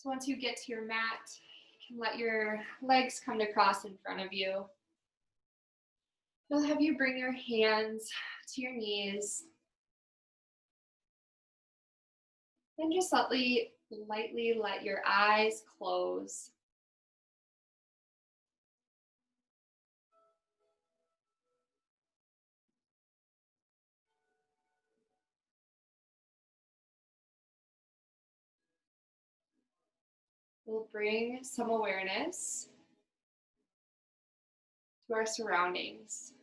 So once you get to your mat, you can let your legs come to cross in front of you. I'll have you bring your hands to your knees and just lightly let your eyes close. We'll bring some awareness to our surroundings.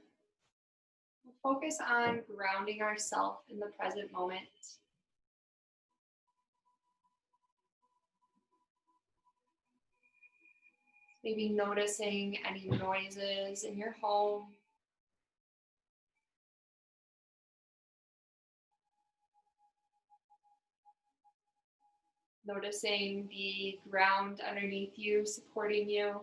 We'll focus on grounding ourselves in the present moment. Maybe noticing any noises in your home. Noticing the ground underneath you supporting you.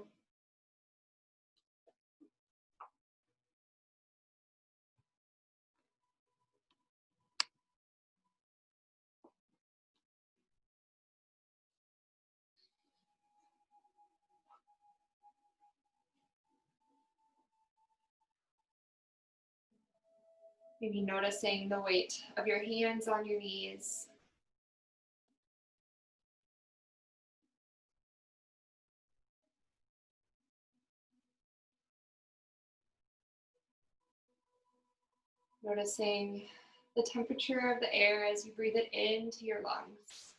Maybe noticing the weight of your hands on your knees. Noticing the temperature of the air as you breathe it into your lungs.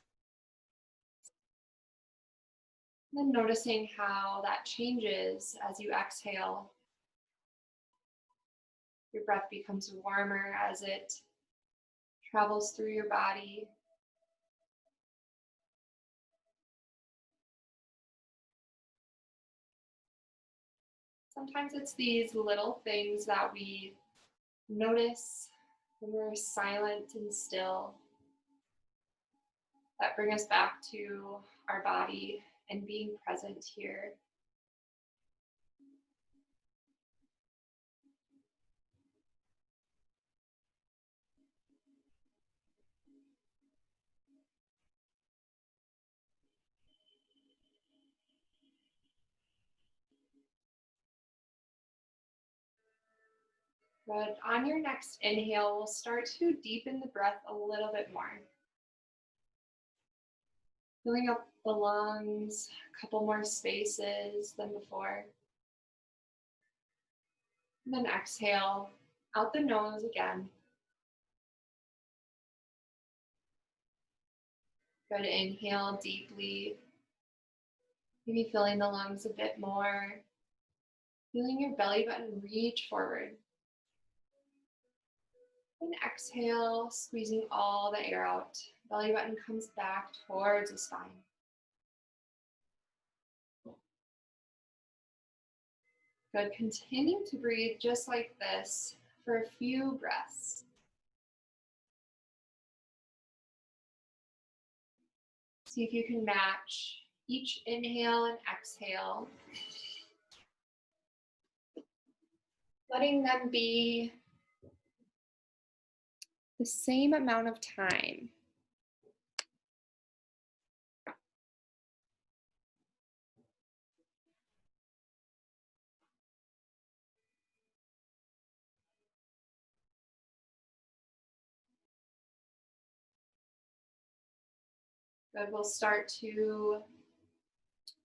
And then noticing how that changes as you exhale. Your breath becomes warmer as it travels through your body. Sometimes it's these little things that we notice when we're silent and still that bring us back to our body and being present here. But on your next inhale, we'll start to deepen the breath a little bit more. Filling up the lungs, a couple more spaces than before. And then exhale out the nose again. Good, inhale deeply. Maybe filling the lungs a bit more. Feeling your belly button reach forward. And exhale, squeezing all the air out. Belly button comes back towards the spine. Good, continue to breathe just like this for a few breaths. See if you can match each inhale and exhale. Letting them be the same amount of time. Good, we'll start to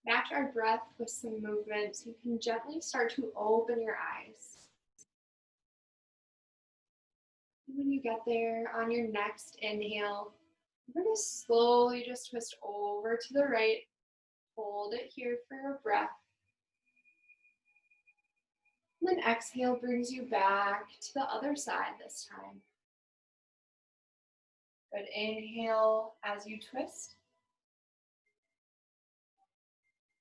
match our breath with some movement. So you can gently start to open your eyes. And when you get there, on your next inhale, you're going to slowly just twist over to the right. Hold it here for a breath. And then exhale brings you back to the other side this time. Good, inhale as you twist.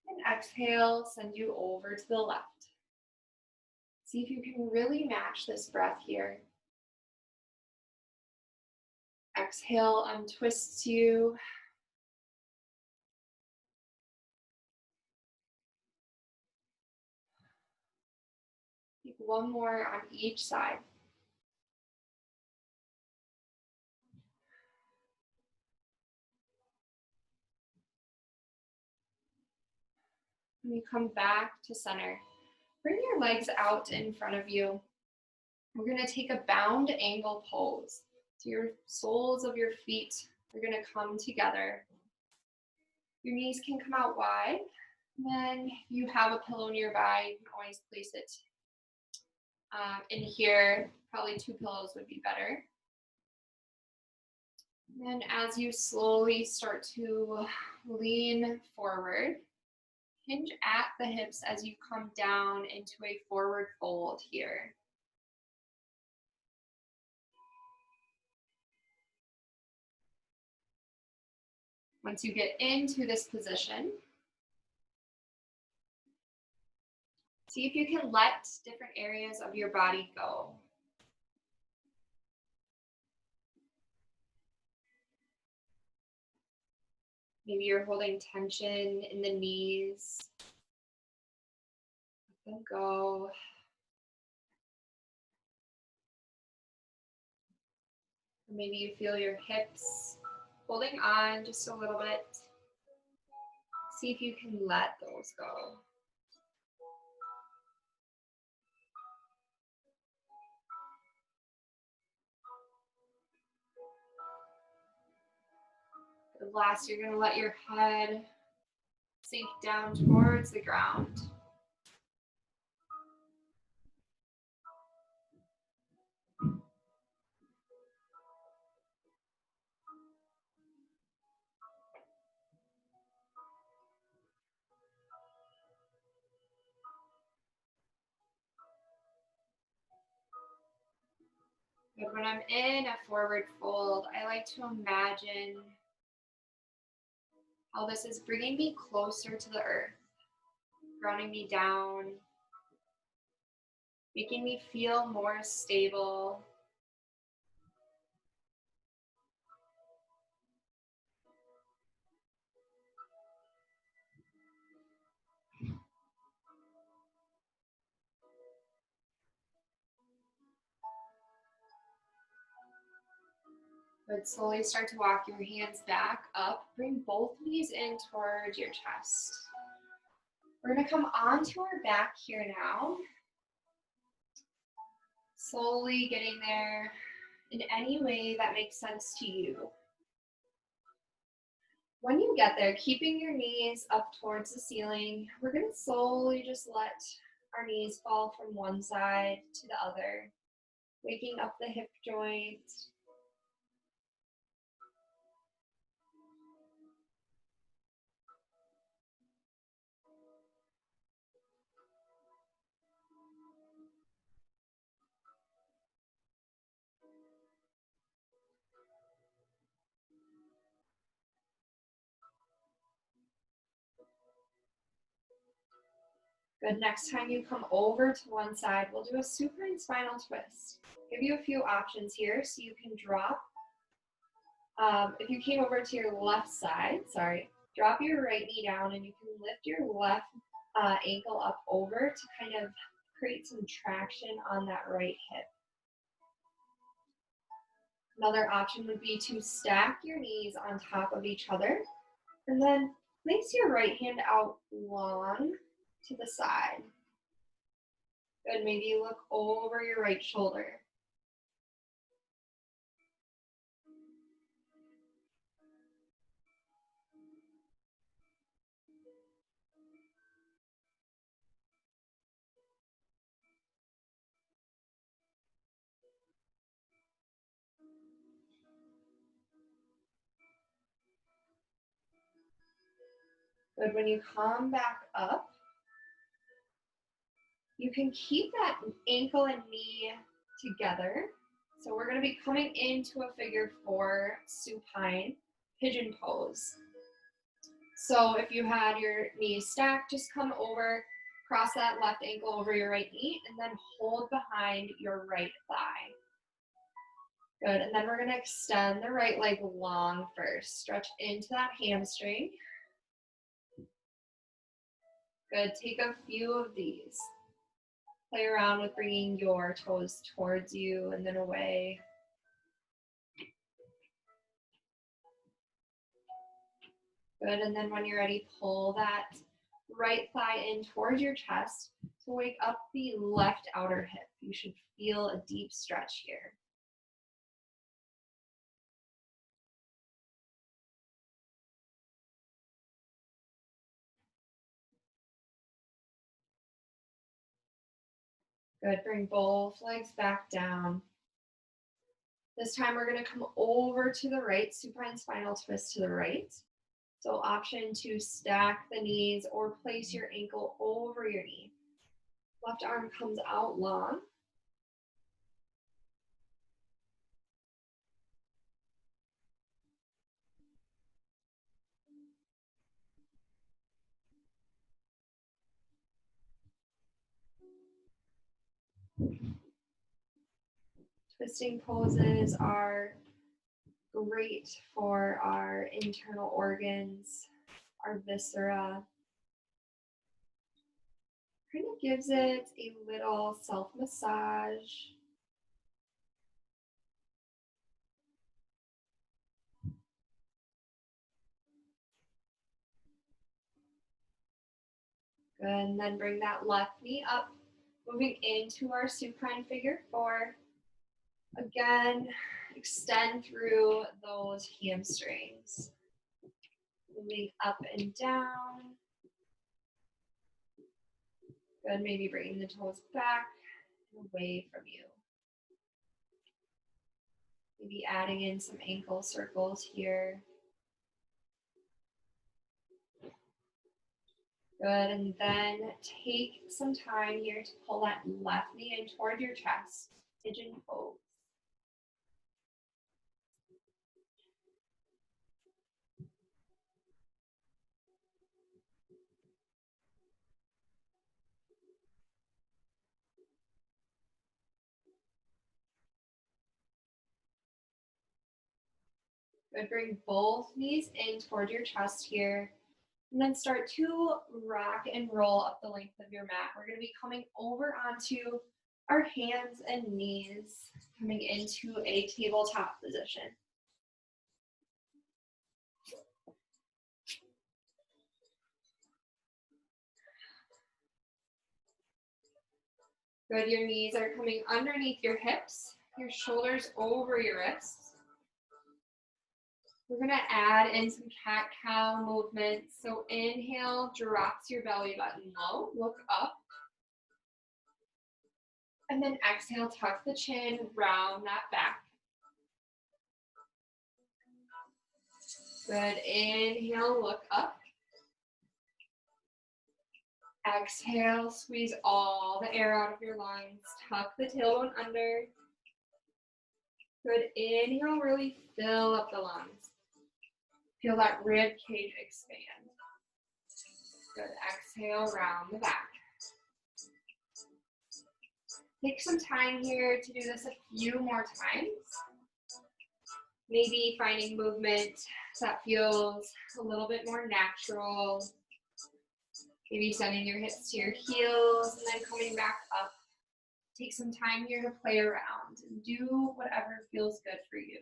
And exhale, send you over to the left. See if you can really match this breath here. Exhale, untwists you. Take one more on each side. When you come back to center, bring your legs out in front of you. We're going to take a bound angle pose. So your soles of your feet are going to come together. Your knees can come out wide. And then if you have a pillow nearby, you can always place it in here. Probably 2 pillows would be better. And then as you slowly start to lean forward, hinge at the hips as you come down into a forward fold here. Once you get into this position, see if you can let different areas of your body go. Maybe you're holding tension in the knees. Let them go. Or maybe you feel your hips holding on just a little bit. See if you can let those go. Last, you're going to let your head sink down towards the ground. Good. When I'm in a forward fold, I like to imagine how this is bringing me closer to the earth, grounding me down, making me feel more stable. Good. Slowly start to walk your hands back up. Bring both knees in towards your chest. We're going to come onto our back here now. Slowly getting there in any way that makes sense to you. When you get there, keeping your knees up towards the ceiling, we're going to slowly just let our knees fall from one side to the other, waking up the hip joint. Good. Next time you come over to one side, we'll do a supine spinal twist. Give you a few options here. So you can drop, if you came over to your left side, drop your right knee down and you can lift your left ankle up over to kind of create some traction on that right hip. Another option would be to stack your knees on top of each other and then place your right hand out long to the side. Good, maybe look over your right shoulder. Good, when you come back up, you can keep that ankle and knee together. So we're going to be coming into a figure 4 supine pigeon pose. So if you had your knees stacked, just come over, cross that left ankle over your right knee, and then hold behind your right thigh. Good, and then we're going to extend the right leg long first. Stretch into that hamstring. Good, take a few of these. Play around with bringing your toes towards you and then away. Good, and then when you're ready, pull that right thigh in towards your chest to wake up the left outer hip. You should feel a deep stretch here. Good, bring both legs back down. This time we're gonna come over to the right, supine spinal twist to the right. So option to stack the knees or place your ankle over your knee. Left arm comes out long. Twisting poses are great for our internal organs, our viscera. Kind of gives it a little self-massage. Good, and then bring that left knee up, moving into our supine figure four. Again, extend through those hamstrings. Moving up and down. Good, maybe bringing the toes back and away from you. Maybe adding in some ankle circles here. Good, and then take some time here to pull that left knee in toward your chest, pigeon pose. Good, bring both knees in toward your chest here. And then start to rock and roll up the length of your mat. We're going to be coming over onto our hands and knees, coming into a tabletop position. Good, your knees are coming underneath your hips, your shoulders over your wrists. We're gonna add in some cat-cow movements. So inhale, drops your belly button low, look up. And then exhale, tuck the chin, round that back. Good, inhale, look up. Exhale, squeeze all the air out of your lungs. Tuck the tailbone under. Good, inhale, really fill up the lungs. Feel that rib cage expand. Good, exhale, round the back. Take some time here to do this a few more times. Maybe finding movement that feels a little bit more natural. Maybe sending your hips to your heels and then coming back up. Take some time here to play around and do whatever feels good for you.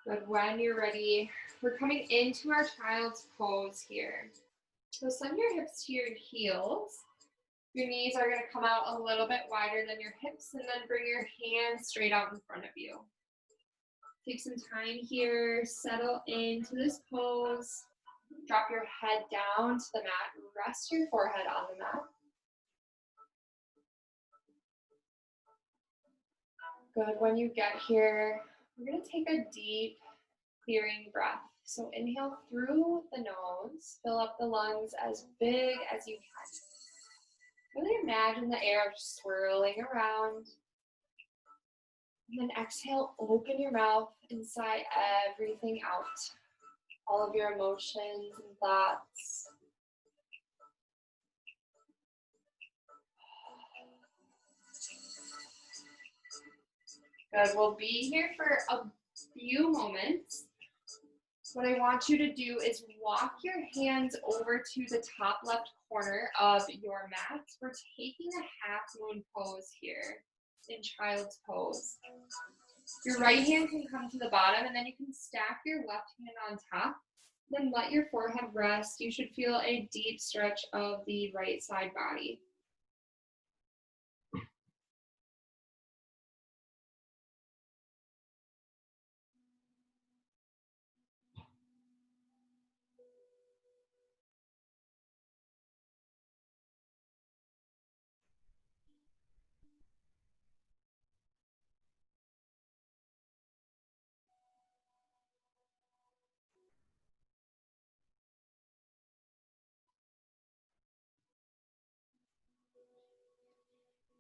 Good, when you're ready, we're coming into our child's pose here. So send your hips to your heels. Your knees are going to come out a little bit wider than your hips, and then bring your hands straight out in front of you. Take some time here, settle into this pose. Drop your head down to the mat, rest your forehead on the mat. Good, when you get here, we're going to take a deep, clearing breath. So inhale through the nose, fill up the lungs as big as you can. Really imagine the air just swirling around. And then exhale, open your mouth and sigh everything out. All of your emotions and thoughts. Good, we'll be here for a few moments. What I want you to do is walk your hands over to the top left corner of your mat. We're taking a half moon pose here in child's pose. Your right hand can come to the bottom, and then you can stack your left hand on top. Then let your forehead rest. You should feel a deep stretch of the right side body.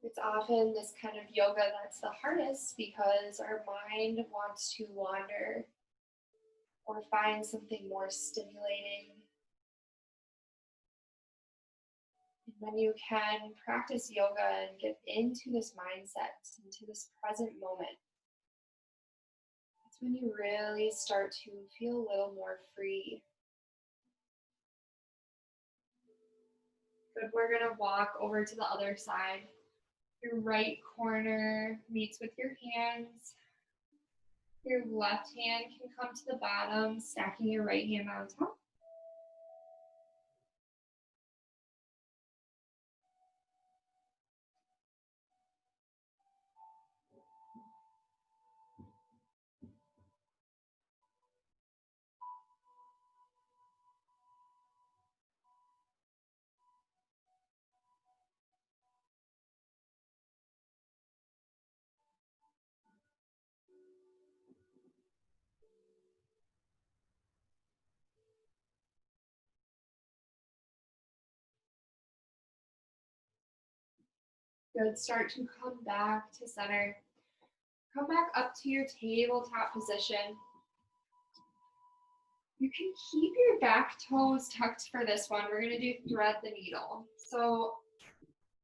It's often this kind of yoga that's the hardest because our mind wants to wander or find something more stimulating. And when you can practice yoga and get into this mindset, into this present moment, that's when you really start to feel a little more free. Good, we're gonna walk over to the other side. Your right corner meets with your hands. Your left hand can come to the bottom, stacking your right hand on top. Good, start to come back to center. Come back up to your tabletop position. You can keep your back toes tucked for this one. We're gonna do thread the needle. So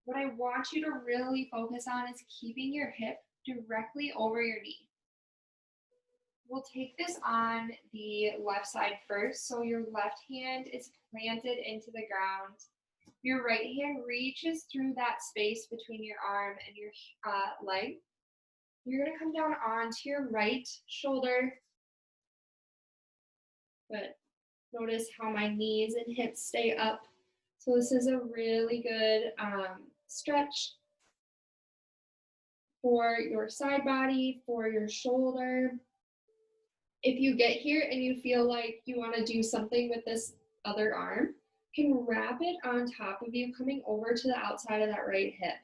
what I want you to really focus on is keeping your hip directly over your knee. We'll take this on the left side first. So your left hand is planted into the ground. Your right hand reaches through that space between your arm and your leg. You're gonna come down onto your right shoulder. But notice how my knees and hips stay up. So this is a really good stretch for your side body, for your shoulder. If you get here and you feel like you want to do something with this other arm, you can wrap it on top of you, coming over to the outside of that right hip.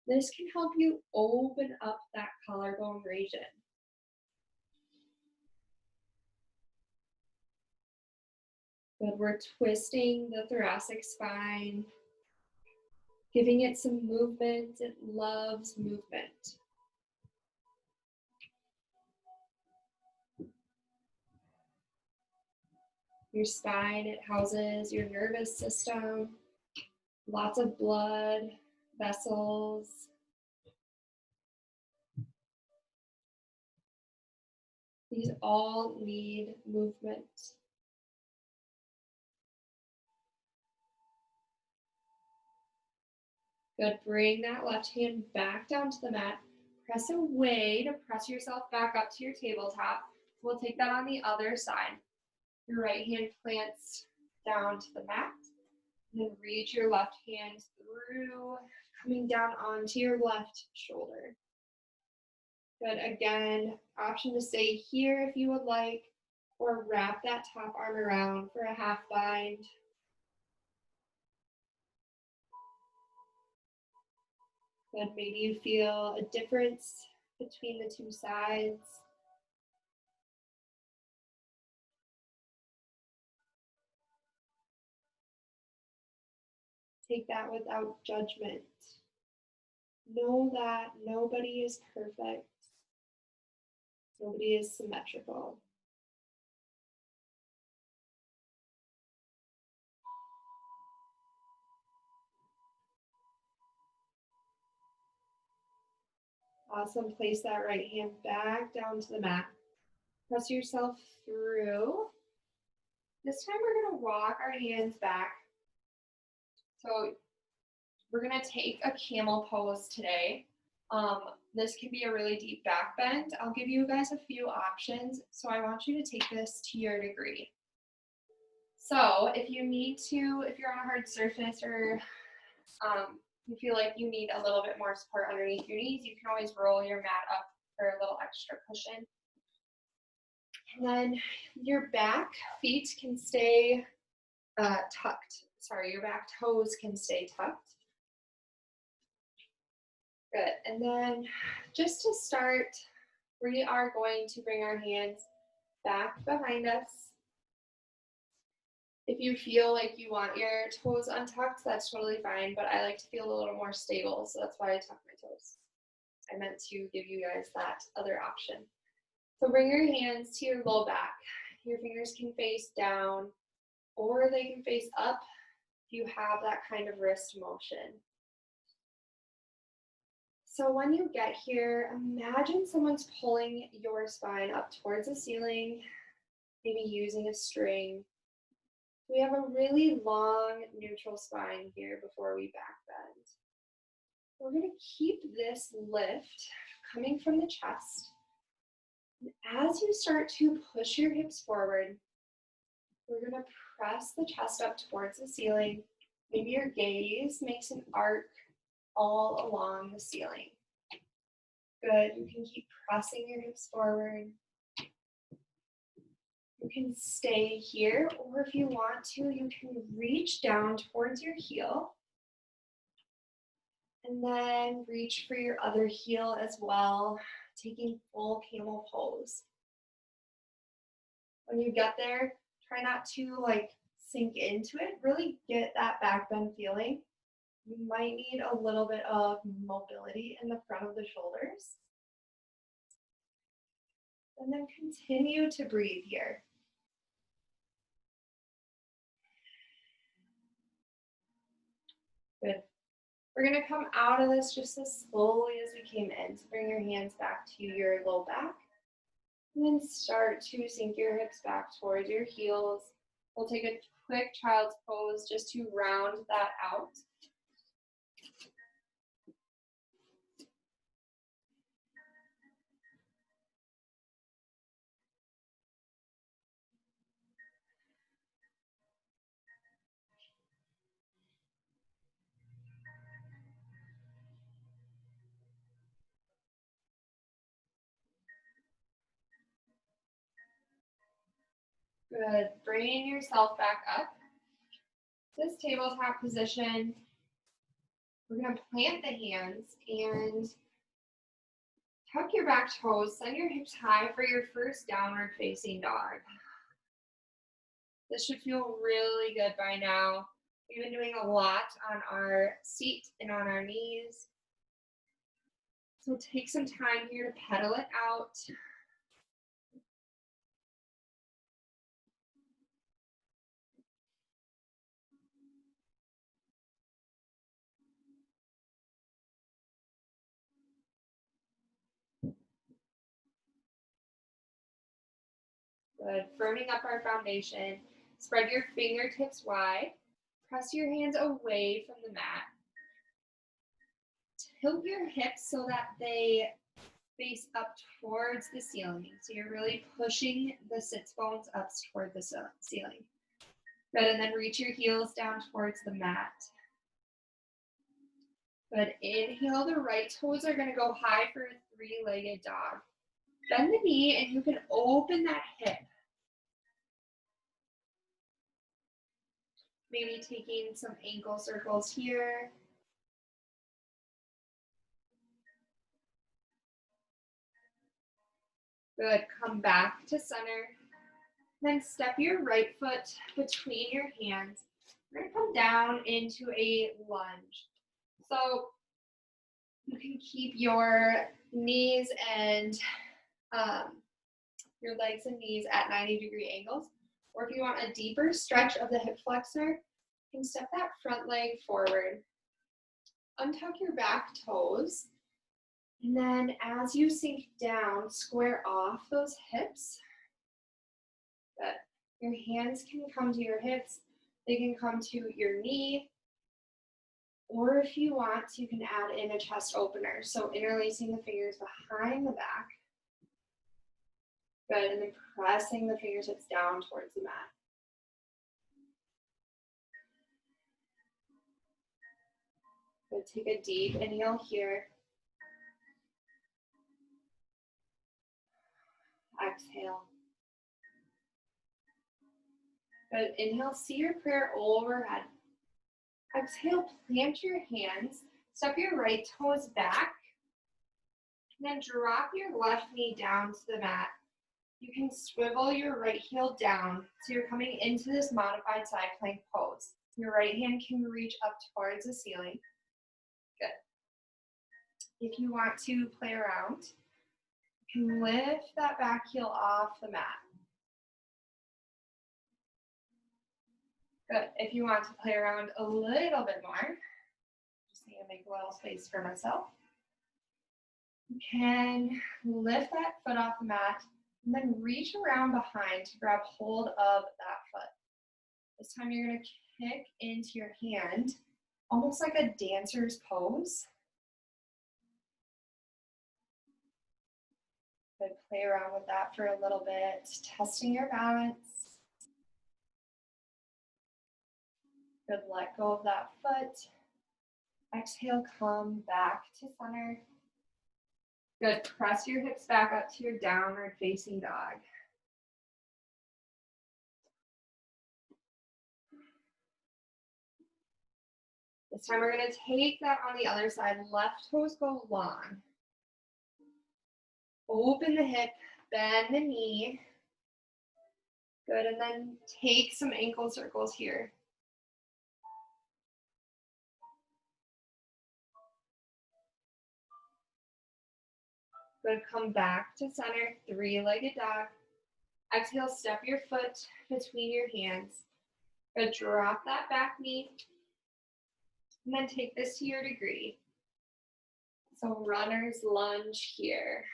This can help you open up that collarbone region. Good, we're twisting the thoracic spine, giving it some movement. It loves movement. Your spine, it houses your nervous system, lots of blood, vessels. These all need movement. Good, bring that left hand back down to the mat. Press away to press yourself back up to your tabletop. We'll take that on the other side. Your right hand plants down to the mat. And then reach your left hand through, coming down onto your left shoulder. Good, again, option to stay here if you would like, or wrap that top arm around for a half bind. Good, maybe you feel a difference between the two sides. Take that without judgment. Know that nobody is perfect. Nobody is symmetrical. Awesome. Place that right hand back down to the mat. Press yourself through. This time we're going to walk our hands back. So we're going to take a camel pose today. This can be a really deep back bend. I'll give you guys a few options. So I want you to take this to your degree. So if you need to, if you're on a hard surface or you feel like you need a little bit more support underneath your knees, you can always roll your mat up for a little extra cushion. And then your back feet can stay tucked. Sorry, your back toes can stay tucked. Good. And then just to start, we are going to bring our hands back behind us. If you feel like you want your toes untucked, that's totally fine, but I like to feel a little more stable, so that's why I tuck my toes. I meant to give you guys that other option. So bring your hands to your low back. Your fingers can face down, or they can face up if you have that kind of wrist motion. So when you get here, imagine someone's pulling your spine up towards the ceiling, maybe using a string. We have a really long neutral spine here before we back bend. We're going to keep this lift coming from the chest. And as you start to push your hips forward, we're going to press the chest up towards the ceiling. Maybe your gaze makes an arc all along the ceiling. Good. You can keep pressing your hips forward. You can stay here, or if you want to, you can reach down towards your heel and then reach for your other heel as well, taking full camel pose. When you get there, try not to sink into it. Really get that back bend feeling. You might need a little bit of mobility in the front of the shoulders. And then continue to breathe here. Good. We're going to come out of this just as slowly as we came in. So bring your hands back to your low back. And then start to sink your hips back towards your heels. We'll take a quick child's pose just to round that out. Good. Bringing yourself back up. This tabletop position, we're going to plant the hands and tuck your back toes. Send your hips high for your first downward facing dog. This should feel really good by now. We've been doing a lot on our seat and on our knees. So take some time here to pedal it out. Good. Firming up our foundation. Spread your fingertips wide. Press your hands away from the mat. Tilt your hips so that they face up towards the ceiling. So you're really pushing the sits bones up toward the ceiling. Good, and then reach your heels down towards the mat. Good, inhale, the right toes are gonna go high for a three-legged dog. Bend the knee and you can open that hip. Maybe taking some ankle circles here. Good, come back to center. Then step your right foot between your hands. We're gonna come down into a lunge. So you can keep your knees and your legs and knees at 90-degree angles. Or if you want a deeper stretch of the hip flexor, you can step that front leg forward. Untuck your back toes. And then as you sink down, square off those hips. Good. Your hands can come to your hips. They can come to your knee. Or if you want, you can add in a chest opener. So interlacing the fingers behind the back. Good, and then pressing the fingertips down towards the mat. Good, take a deep inhale here. Exhale. Good, inhale, see your prayer overhead. Exhale, plant your hands, step your right toes back, and then drop your left knee down to the mat. You can swivel your right heel down, so you're coming into this modified side plank pose. Your right hand can reach up towards the ceiling. Good. If you want to play around, you can lift that back heel off the mat. Good. If you want to play around a little bit more, just need to make a little space for myself. You can lift that foot off the mat and then reach around behind to grab hold of that foot. This time you're going to kick into your hand, almost like a dancer's pose. Good, play around with that for a little bit, testing your balance. Good, let go of that foot. Exhale, come back to center. Good, press your hips back up to your downward facing dog. This time we're going to take that on the other side. Left toes go long. Open the hip, bend the knee. Good, and then take some ankle circles here. Good, come back to center, three-legged dog. Exhale, step your foot between your hands. Good, drop that back knee. And then take this to your degree. So runner's lunge here.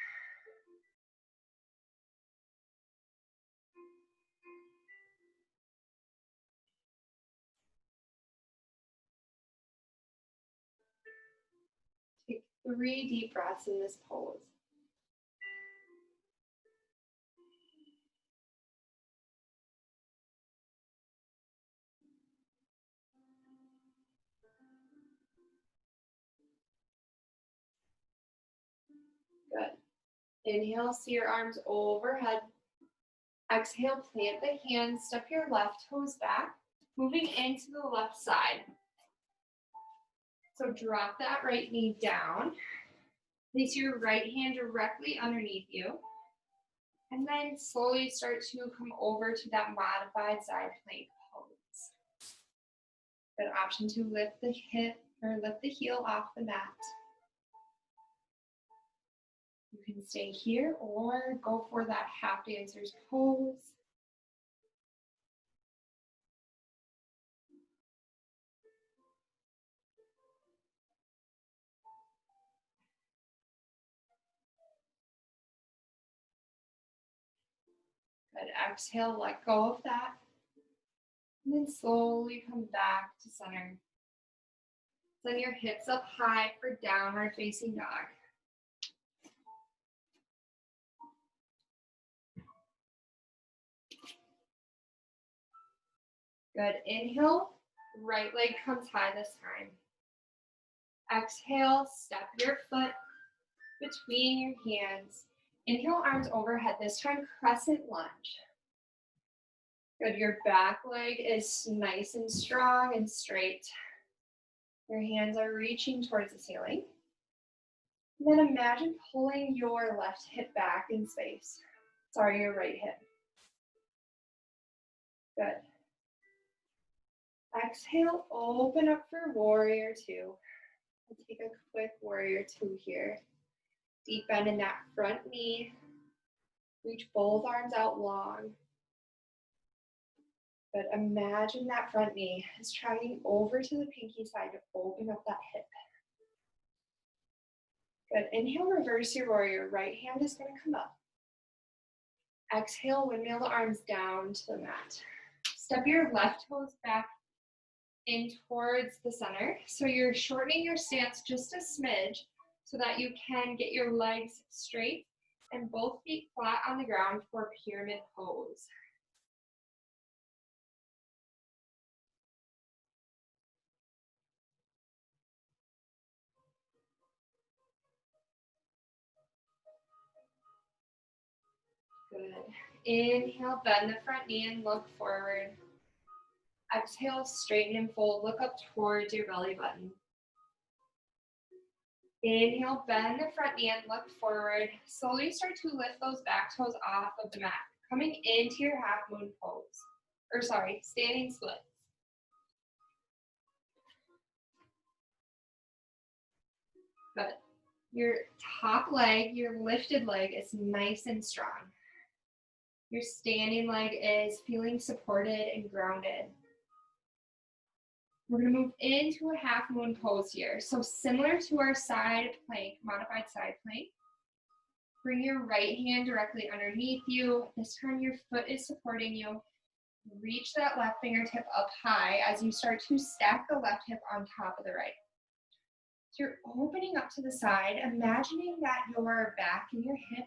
Take 3 deep breaths in this pose. Good. Inhale, see your arms overhead. Exhale, plant the hands, step your left toes back, moving into the left side. So drop that right knee down. Place your right hand directly underneath you. And then slowly start to come over to that modified side plank pose. Good option to lift the hip or lift the heel off the mat. You can stay here or go for that half dancer's pose. Good, exhale, let go of that. And then slowly come back to center. Send your hips up high for downward facing dog. Good, inhale, right leg comes high this time. Exhale, step your foot between your hands. Inhale, arms overhead, this time crescent lunge. Good, your back leg is nice and strong and straight. Your hands are reaching towards the ceiling. And then imagine pulling your left hip back in space. Sorry, your right hip. Good. Exhale, open up for warrior 2. We'll take a quick warrior 2 here. Deep bend in that front knee. Reach both arms out long. Good. Imagine that front knee is traveling over to the pinky side to open up that hip. Good. Inhale, reverse your warrior. Right hand is going to come up. Exhale, windmill the arms down to the mat. Step your left toes back in towards the center. So you're shortening your stance just a smidge so that you can get your legs straight and both feet flat on the ground for pyramid pose. Good. Inhale, bend the front knee and look forward. Exhale, straighten and fold. Look up towards your belly button. Inhale, bend the front knee and look forward. Slowly start to lift those back toes off of the mat, coming into your half moon pose. Standing splits. Good. Your top leg, your lifted leg is nice and strong. Your standing leg is feeling supported and grounded. We're going to move into a half moon pose here. So similar to our side plank, modified side plank. Bring your right hand directly underneath you. This time your foot is supporting you. Reach that left fingertip up high as you start to stack the left hip on top of the right. So you're opening up to the side, imagining that your back and your hip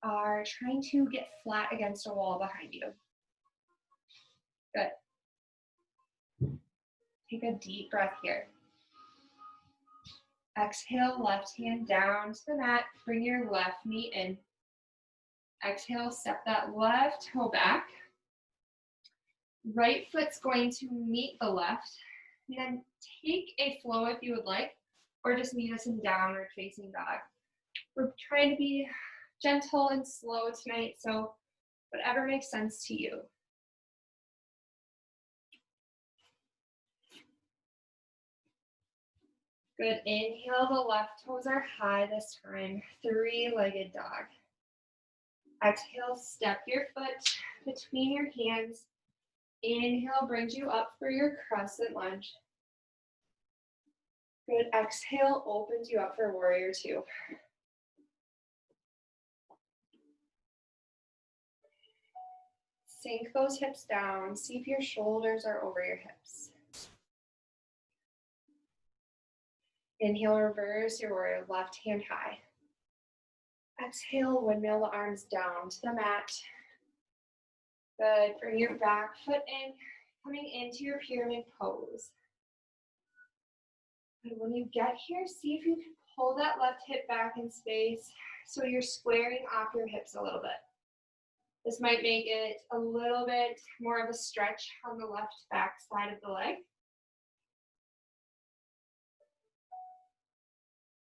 are trying to get flat against a wall behind you. Good. Take a deep breath here. Exhale, left hand down to the mat. Bring your left knee in. Exhale, step that left toe back. Right foot's going to meet the left. And then take a flow if you would like, or just meet us in downward facing dog. We're trying to be gentle and slow tonight, so whatever makes sense to you. Good. Inhale, the left toes are high this time. Three-legged dog. Exhale, step your foot between your hands. Inhale brings you up for your crescent lunge. Good. Exhale opens you up for warrior two. Sink those hips down. See if your shoulders are over your hips. Inhale, reverse your warrior, left hand high. Exhale, windmill the arms down to the mat. Good. Bring your back foot in, coming into your pyramid pose. And when you get here, see if you can pull that left hip back in space so you're squaring off your hips a little bit. This might make it a little bit more of a stretch on the left back side of the leg.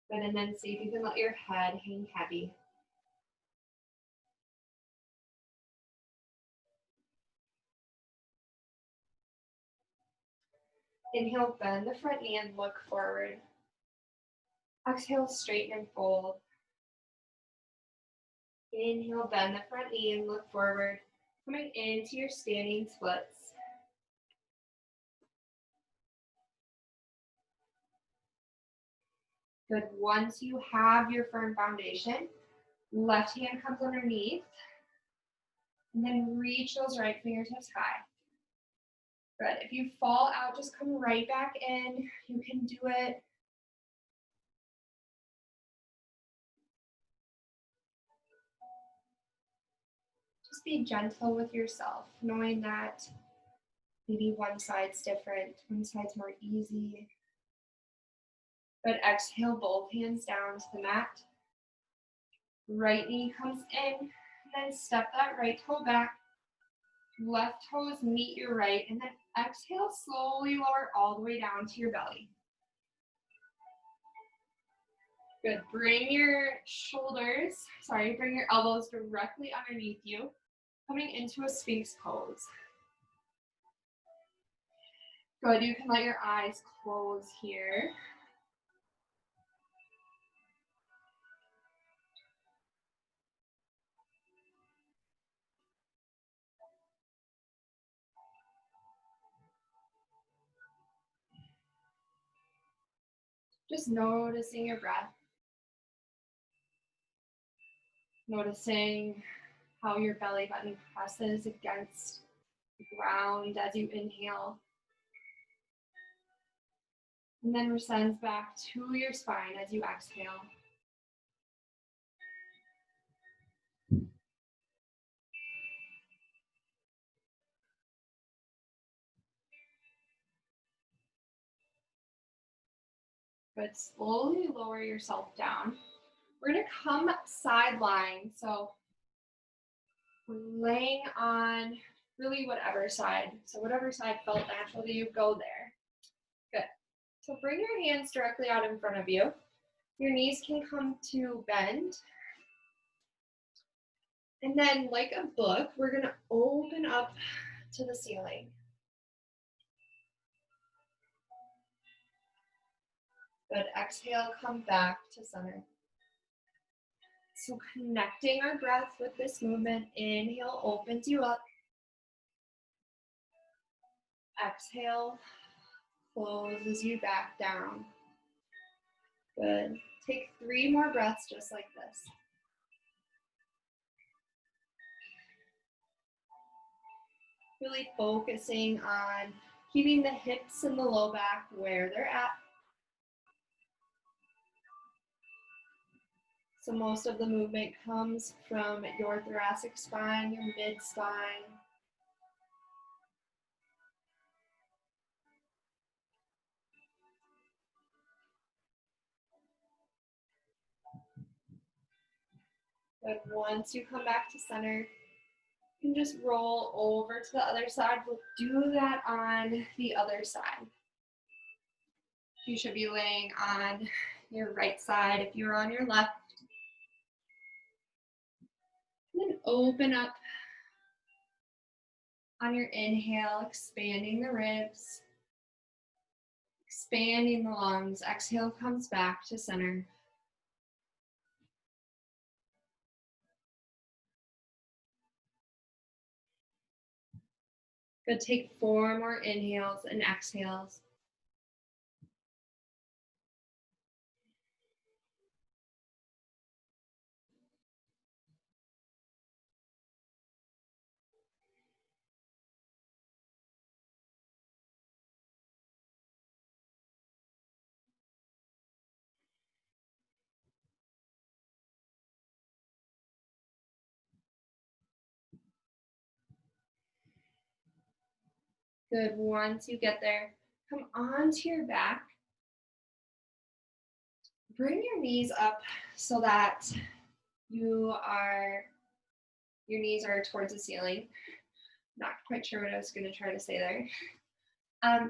Good, and then see if you can let your head hang heavy. Inhale, bend the front knee and look forward. Exhale, straighten and fold. Inhale, bend the front knee and look forward, coming into your standing splits. Good. Once you have your firm foundation, left hand comes underneath, and then reach those right fingertips high. Good. If you fall out, just come right back in. You can do it. Just be gentle with yourself, knowing that maybe one side's different, one side's more easy. Good. Exhale, both hands down to the mat. Right knee comes in, and then step that right toe back. Left toes meet your right, and then exhale, slowly lower all the way down to your belly. Good. Bring your elbows directly underneath you, coming into a Sphinx pose. Good. You can let your eyes close here. Just noticing your breath. Noticing how your belly button presses against the ground as you inhale. And then sends back to your spine as you exhale. But slowly lower yourself down. We're going to come sideline. So we're laying on really whatever side. So whatever side felt natural to you, go there. Good. So bring your hands directly out in front of you. Your knees can come to bend. And then like a book, we're going to open up to the ceiling. Good. Exhale, come back to center. So connecting our breath with this movement. Inhale opens you up. Exhale closes you back down. Good. Take 3 more breaths just like this. Really focusing on keeping the hips and the low back where they're at. So most of the movement comes from your thoracic spine, your mid-spine. But once you come back to center, you can just roll over to the other side. We'll do that on the other side. You should be laying on your right side if you're on your left. And then open up on your inhale, expanding the ribs, expanding the lungs. Exhale comes back to center. Good, take 4 more inhales and exhales. Good, once you get there, come onto your back. Bring your knees up so that your knees are towards the ceiling. Not quite sure what I was going to try to say there.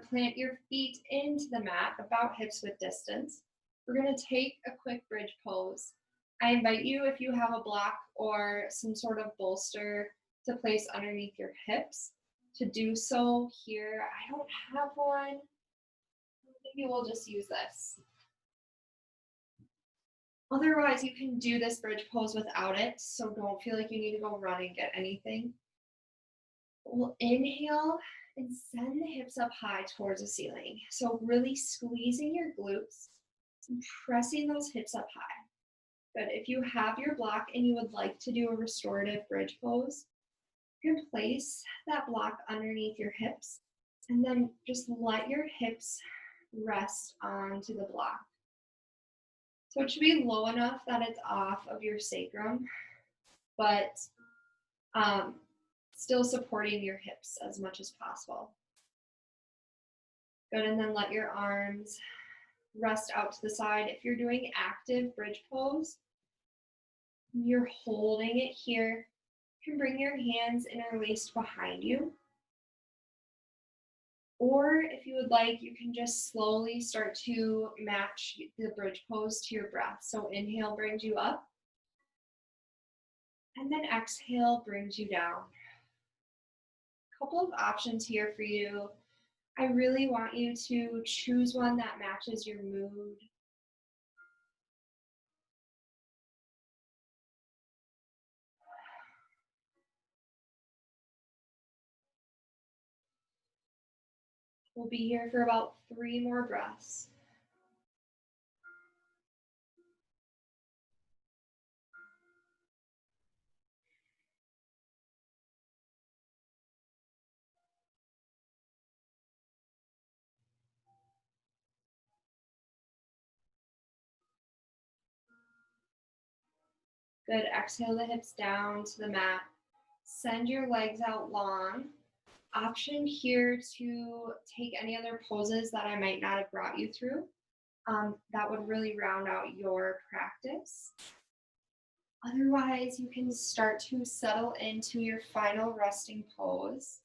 Plant your feet into the mat, about hips width distance. We're going to take a quick bridge pose. I invite you, if you have a block or some sort of bolster to place underneath your hips, to do so here. I don't have one. Maybe we'll just use this. Otherwise, you can do this bridge pose without it, so don't feel like you need to go run and get anything. We'll inhale and send the hips up high towards the ceiling. So really squeezing your glutes and pressing those hips up high. Good. If you have your block and you would like to do a restorative bridge pose, you can place that block underneath your hips and then just let your hips rest onto the block. So it should be low enough that it's off of your sacrum, but still supporting your hips as much as possible. Good, and then let your arms rest out to the side. If you're doing active bridge pose, you're holding it here. You can bring your hands interlaced behind you. Or if you would like, you can just slowly start to match the bridge pose to your breath. So inhale brings you up, and then exhale brings you down. A couple of options here for you. I really want you to choose one that matches your mood. We'll be here for about 3 more breaths. Good. Exhale the hips down to the mat. Send your legs out long. Option here to take any other poses that I might not have brought you through. That would really round out your practice. Otherwise, you can start to settle into your final resting pose.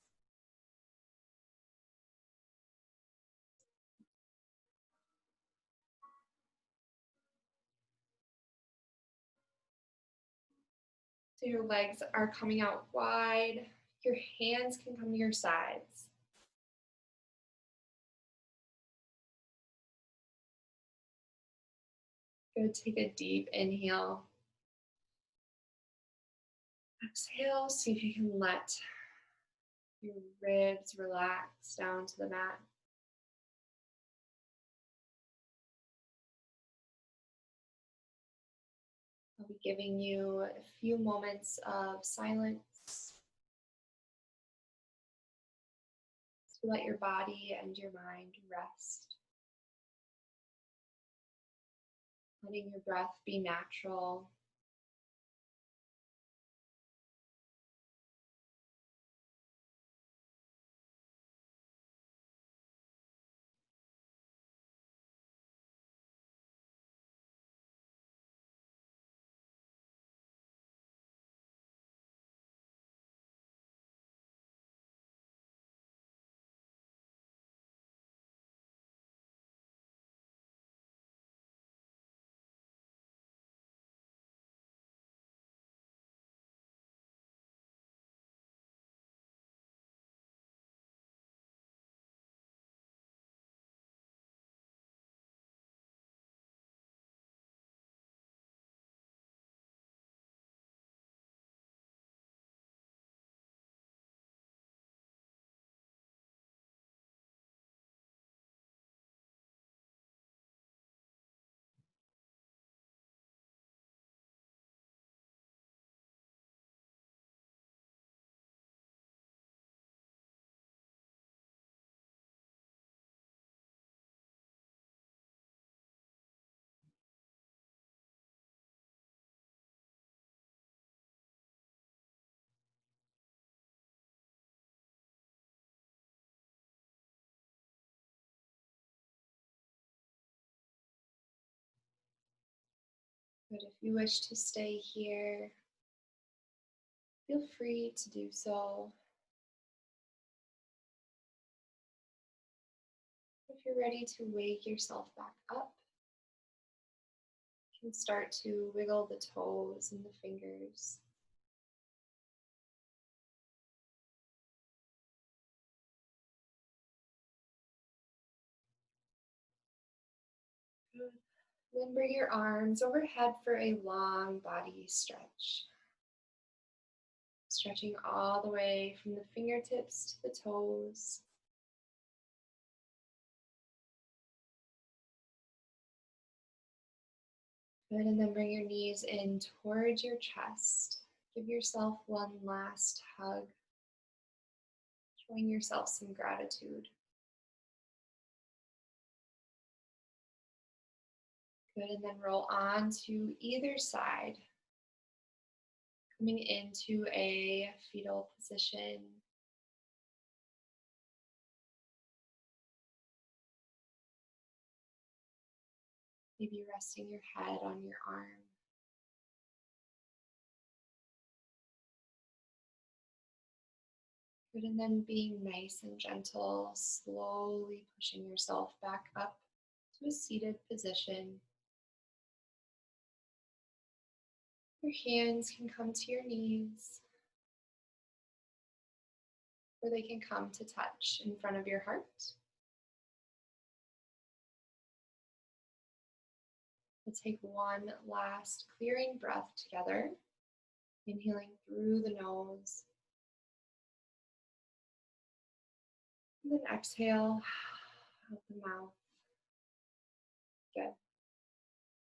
So your legs are coming out wide. Your hands can come to your sides. Good. Take a deep inhale. Exhale. See if you can let your ribs relax down to the mat. I'll be giving you a few moments of silence to let your body and your mind rest. Letting your breath be natural. But if you wish to stay here, feel free to do so. If you're ready to wake yourself back up, you can start to wiggle the toes and the fingers. Good. Then bring your arms overhead for a long body stretch. Stretching all the way from the fingertips to the toes. Good, and then bring your knees in towards your chest. Give yourself one last hug, showing yourself some gratitude. Good, and then roll on to either side, coming into a fetal position. Maybe resting your head on your arm. Good, and then being nice and gentle, slowly pushing yourself back up to a seated position. Your hands can come to your knees, or they can come to touch in front of your heart. We'll take one last clearing breath together, inhaling through the nose, and then exhale out the mouth. Good.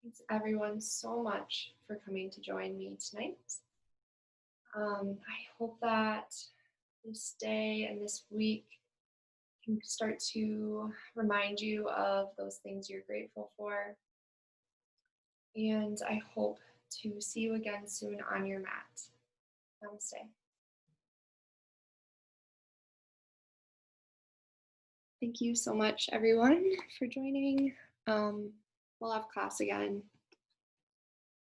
Thanks everyone so much for coming to join me tonight. I hope that this day and this week can start to remind you of those things you're grateful for. And I hope to see you again soon on your mat. Namaste. Thank you so much, everyone, for joining. We'll have class again